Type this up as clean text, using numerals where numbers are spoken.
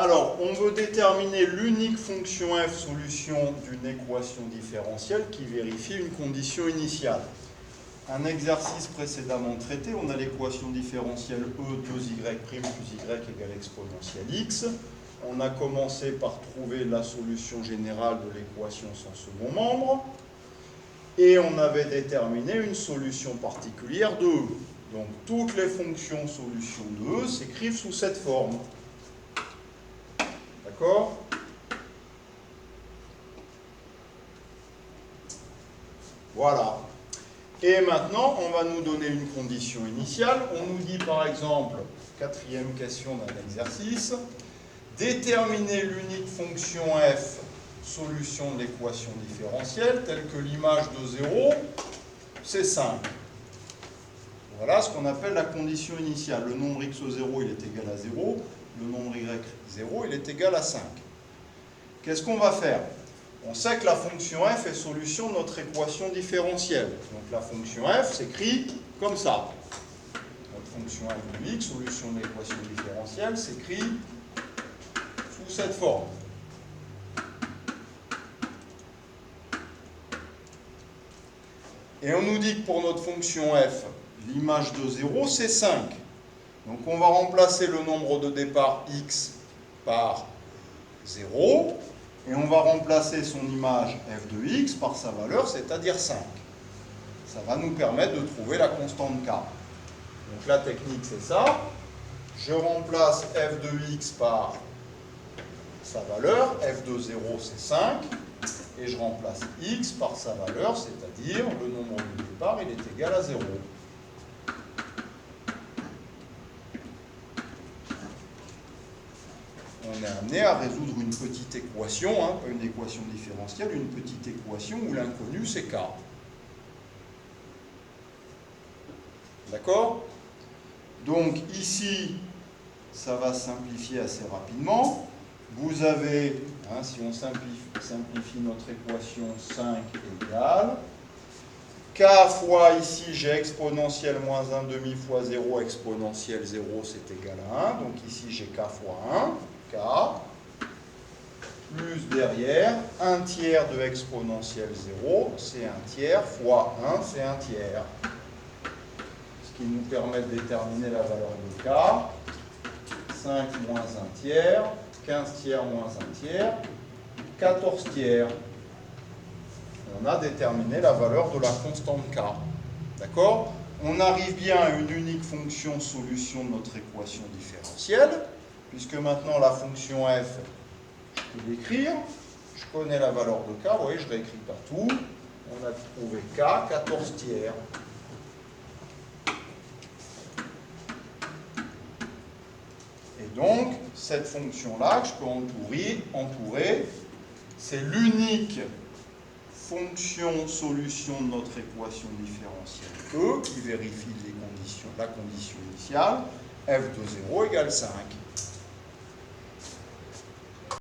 Alors, on veut déterminer l'unique fonction f solution d'une équation différentielle qui vérifie une condition initiale. Un exercice précédemment traité, on a l'équation différentielle E 2y' plus y égale exponentielle x. On a commencé par trouver la solution générale de l'équation sans second membre. Et on avait déterminé une solution particulière de E. Donc, toutes les fonctions solutions de E s'écrivent sous cette forme. D'accord ? Voilà. Et maintenant, on va nous donner une condition initiale. On nous dit par exemple, quatrième question d'un exercice, déterminer l'unique fonction f, solution de l'équation différentielle, telle que l'image de 0, c'est 5. Voilà ce qu'on appelle la condition initiale. Le nombre x0, il est égal à 0. Le nombre y0, il est égal à 5. Qu'est-ce qu'on va faire? On sait que la fonction f est solution de notre équation différentielle. Donc la fonction f s'écrit comme ça. Notre fonction f de x, solution de l'équation différentielle, s'écrit sous cette forme. Et on nous dit que pour notre fonction f, l'image de 0, c'est 5. Donc on va remplacer le nombre de départ x par 0. Et on va remplacer son image f de x par sa valeur, c'est-à-dire 5. Ça va nous permettre de trouver la constante k. Donc la technique, c'est ça. Je remplace f de x par sa valeur, f de 0, c'est 5. Et je remplace x par sa valeur, c'est-à-dire le nombre de départ, il est égal à 0. On est amené à résoudre une petite équation, pas une équation différentielle, une petite équation où l'inconnu c'est k. D'accord? Donc ici, ça va simplifier assez rapidement. Vous avez, si on simplifie notre équation, 5 égale k fois, ici j'ai exponentielle moins 1 demi fois 0, exponentielle 0 c'est égal à 1. Donc ici j'ai k fois 1. K, plus derrière, 1 tiers de exponentielle 0, c'est 1 tiers, fois 1, c'est 1 tiers. Ce qui nous permet de déterminer la valeur de K. 5 moins 1 tiers, 15 tiers moins 1 tiers, 14 tiers. On a déterminé la valeur de la constante K. D'accord? On arrive bien à une unique fonction solution de notre équation différentielle. Puisque maintenant la fonction f, je peux l'écrire, je connais la valeur de k, vous voyez, je réécris partout, on a trouvé k, 14 tiers. Et donc, cette fonction-là, que je peux entourer, c'est l'unique fonction solution de notre équation différentielle E, qui vérifie la condition initiale, f de 0 égale 5.